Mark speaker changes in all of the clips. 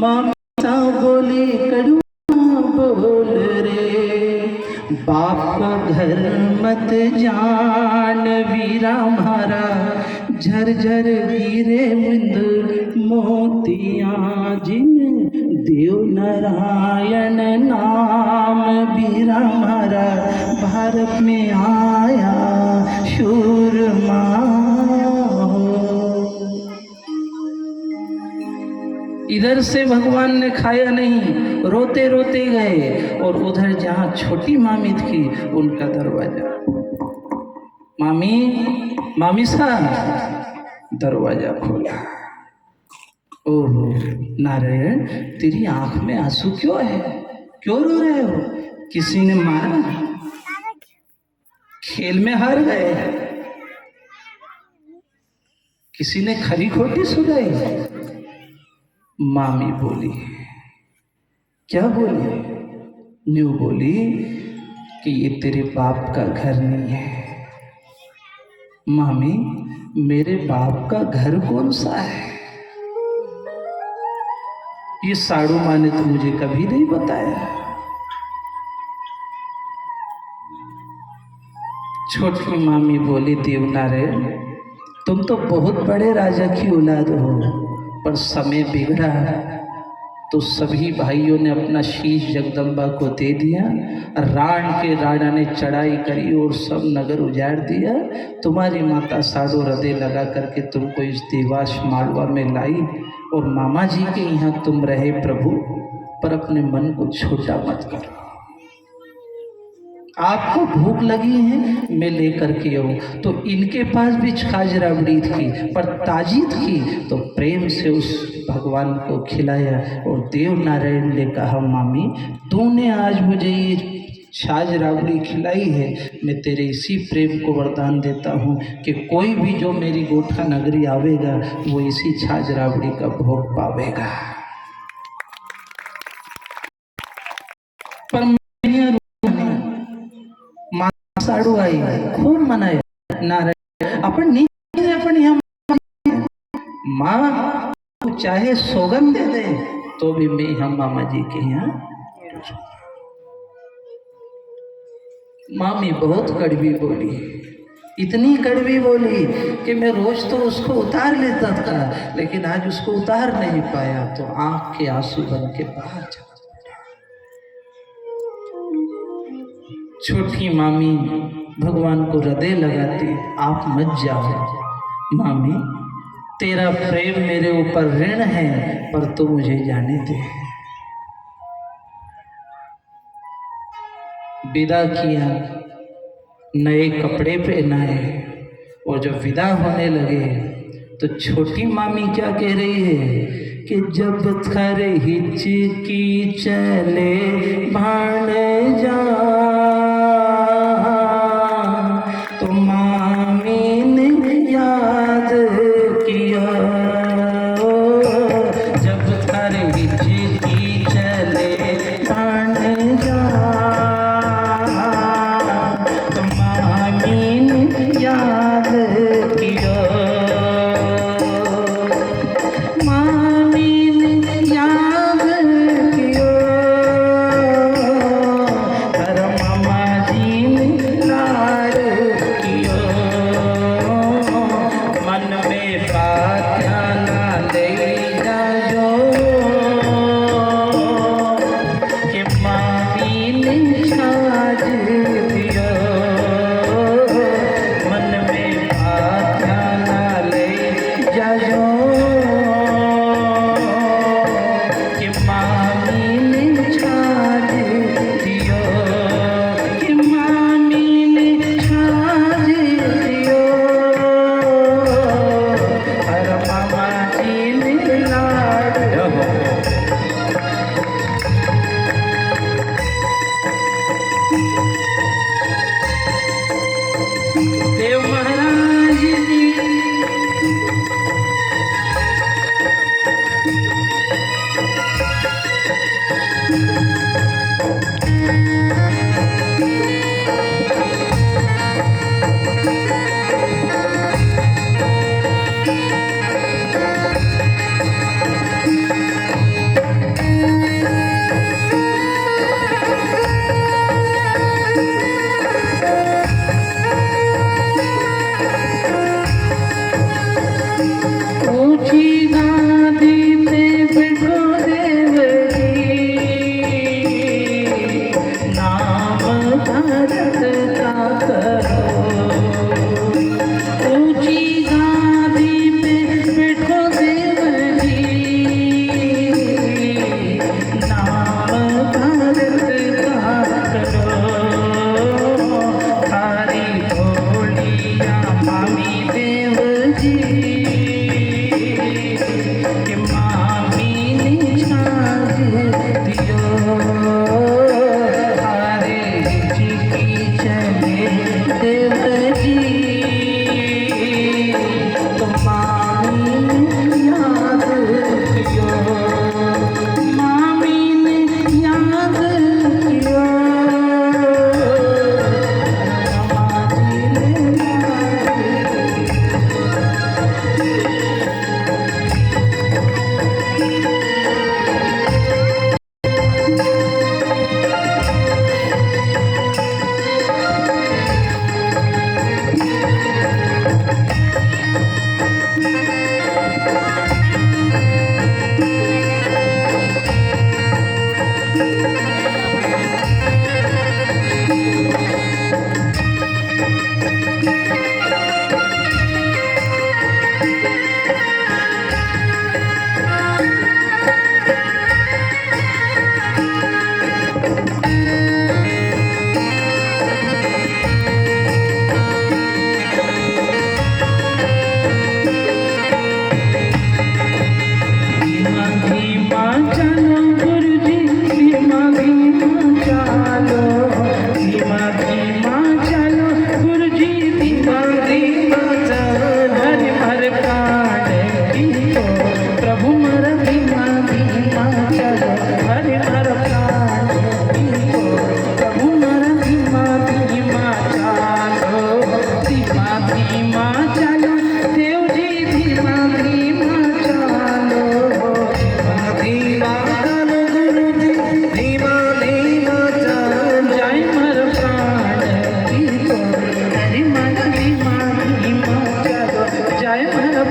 Speaker 1: ममता बोली कड़वा बोल रे, बाप का घर मत जान वीरा मारा, झरझर गिरे बिंद मोतियाँ जिन देव नारायण नाम वीरा मारा, भारत में आया शूरमा। इधर से भगवान ने खाया नहीं, रोते रोते गए और उधर जहाँ छोटी मामी थी उनका दरवाजा, मामी मामी साहब दरवाजा खोला। ओहो नारायण, तेरी आंख में आंसू क्यों है, क्यों रो रहे हो? किसी ने मारा, खेल में हार गए, किसी ने खरी खोटी सुनाई? मामी बोली, क्या बोली? न्यू बोली कि ये तेरे बाप का घर नहीं है। मामी, मेरे बाप का घर कौन सा है? ये साड़ू माँ ने तो मुझे कभी नहीं बताया। छोटी मामी बोली, देवनारायण, तुम तो बहुत बड़े राजा की औलाद हो, पर समय बिगड़ा तो सभी भाइयों ने अपना शीश जगदम्बा को दे दिया, राण के राणा ने चढ़ाई करी और सब नगर उजाड़ दिया। तुम्हारी माता साड़ू हृदय लगा करके तुमको इस देवास मालवा में लाई और मामा जी के यहाँ तुम रहे प्रभु, पर अपने मन को छोटा मत करो। आपको भूख लगी है, मैं लेकर के आऊँ। तो इनके पास भी छाछ राबड़ी थी, पर ताजी थी, तो प्रेम से उस भगवान को खिलाया। और देव नारायण ने कहा, मामी तूने आज मुझे ये छाछ राबड़ी खिलाई है, मैं तेरे इसी प्रेम को वरदान देता हूँ कि कोई भी जो मेरी गोठा नगरी आवेगा वो इसी छाछ राबड़ी का भोग पावेगा। पर साड़ू आई, खूब मनाया। नारायण अपन नहीं, अपन यहाँ माँ चाहे सौगंध दे दे तो भी मैं हम मामा जी के यहाँ। मामी बहुत कड़वी बोली, इतनी कड़वी बोली कि मैं रोज तो उसको उतार लेता था, लेकिन आज उसको उतार नहीं पाया तो आंख के आंसू बन के बाहर चला। छोटी मामी भगवान को हृदय लगाती, आप मत जाओ मामी, तेरा प्रेम मेरे ऊपर ऋण है, पर तू मुझे जाने दे। विदा किया, नए कपड़े पहनाए, और जब विदा होने लगे तो छोटी मामी क्या कह रही है कि जब थर हिचकी चले भाने जा, तो मामी ने याद किया, जब थर हिचकी चले भाने जा, तो मामी ने याद किया, मामी ने याद किया, पर मामा जी ने लाड किया, मन में बात ना ले जाओ कि मामी ने छाज दिया, मन में बात ना ले जाओ कि मामी ने छाज दिया, कि मामी ने छाज दिया, हर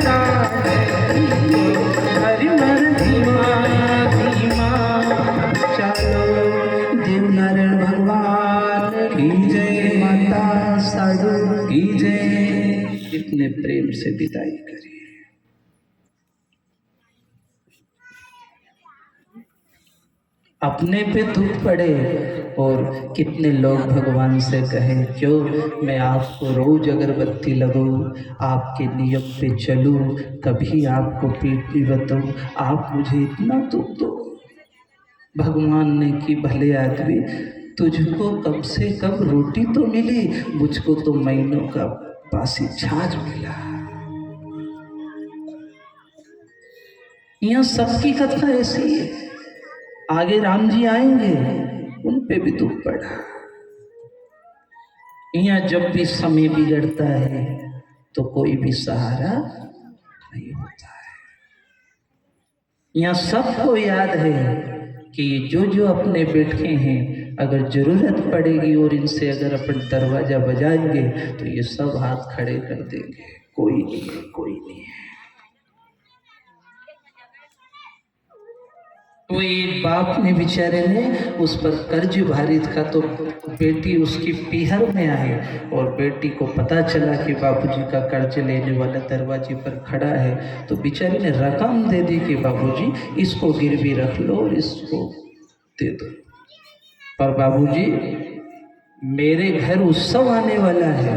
Speaker 1: चलता है हरि मर धीमा धीमा चलो। देवनारायण भगवान की जय, माता साधु की जय। इतने प्रेम से विदाई करिए। अपने पे दुख पड़े और कितने लोग भगवान से कहें क्यों मैं आपको रोज अगरबत्ती लगूं, आपके नियम पे चलूं, कभी आपको पीठ नहीं बताऊं, आप मुझे इतना दुख दो। भगवान ने कि भले आदमी, तुझको कम से कम रोटी तो मिली, मुझको तो महीनों का बासी छाछ मिला। यहाँ सबकी कथा ऐसी है। आगे राम जी आएंगे, उन पे भी दुख पड़ा। यहाँ जब भी समय बिगड़ता है तो कोई भी सहारा नहीं होता है। यहाँ सबको याद है कि जो जो अपने बैठे हैं, अगर जरूरत पड़ेगी और इनसे अगर अपन दरवाजा बजाएंगे तो ये सब हाथ खड़े कर देंगे। कोई नहीं है, कोई नहीं है। वो एक बाप ने बेचारे ने उस पर कर्ज भारी था, तो बेटी उसकी पीहर में आई और बेटी को पता चला कि बाबूजी का कर्ज लेने वाला दरवाजे पर खड़ा है, तो बेचारी ने रकम दे दी कि बाबूजी इसको गिरवी रख लो और इसको दे दो। पर बाबूजी मेरे घर उत्सव आने वाला है,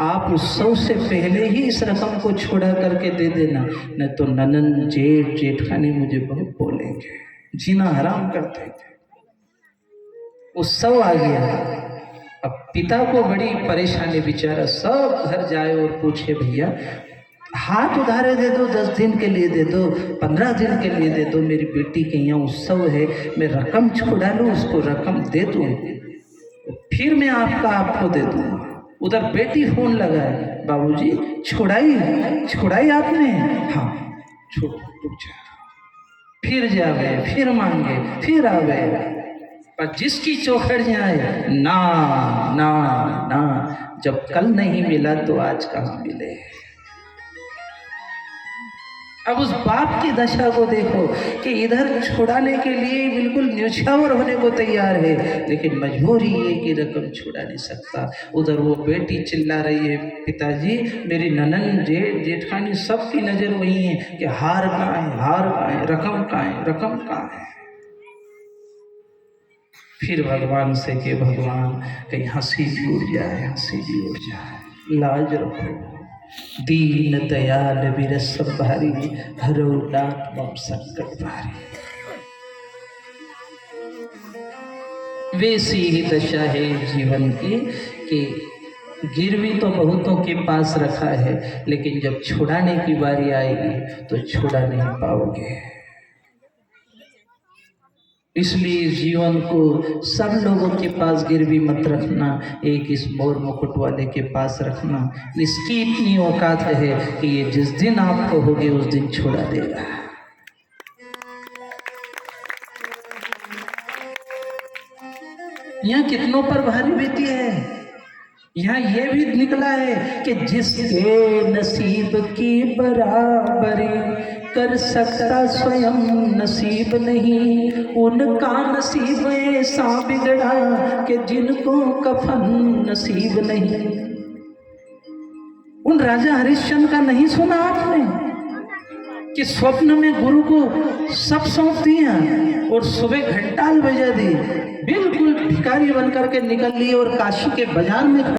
Speaker 1: आप उत्सव से पहले ही इस रकम को छोड़ा करके दे देना, नहीं तो ननन जेठ जेठानी मुझे बहुत बोलेंगे, जीना हराम करते थे। उत्सव आ गया। अब पिता को बड़ी परेशानी, बेचारा सब घर जाए और पूछे भैया हाथ उधारे दे दो, 10 दिन के लिए दे दो, 15 दिन के लिए दे दो, मेरी बेटी के यहाँ उत्सव है, मैं रकम छुड़ा लूँ, उसको रकम दे दूँ, फिर मैं आपको दे दूँ। उधर बेटी फोन लगाए, बाबूजी छुड़ाई आपने? हाँ छुड़ जा। फिर जावे, फिर मांगे, फिर आवे, पर जिसकी चौखट जाए ना ना ना, जब कल नहीं मिला तो आज कहाँ मिले। अब उस बाप की दशा को देखो कि इधर छुड़ाने के लिए बिल्कुल न्यौछावर होने को तैयार है, लेकिन मजबूरी ये कि रकम छुड़ा नहीं सकता। उधर वो बेटी चिल्ला रही है, पिताजी मेरी ननन जेठानी सबकी नजर वही है कि हार कहाँ है, रकम कहाँ है, रकम कहाँ है। फिर भगवान से कि भगवान कहीं हंसी भी उड़ जाए, हंसी भी उड़ जाए, लाज रखो। दीन दयाल विरस भारी, हरो नाथ मम संकट भारी। वैसी ही दशा है जीवन की कि गिरवी तो बहुतों के पास रखा है, लेकिन जब छुड़ाने की बारी आएगी तो छुड़ा नहीं पाओगे। इसलिए जीवन को सब लोगों के पास गिरवी मत रखना, एक इस मोर मुकुट वाले के पास रखना। इसकी इतनी औकात है कि ये जिस दिन आप कहोगे उस दिन छुड़ा देगा। यहाँ कितनों पर भारी बीती है। यहाँ ये भी निकला है कि जिसके नसीब की बराबरी कर सकता स्वयं नसीब नहीं, उनका नसीब ऐसा बिगड़ा कि जिनको कफन नसीब नहीं। उन राजा हरिश्चंद्र का नहीं सुना आपने कि स्वप्न में गुरु को सब सौंप दिया और सुबह घंटाल बजा दी, बिल्कुल भिखारी बनकर के निकल लिए और काशी के बाजार में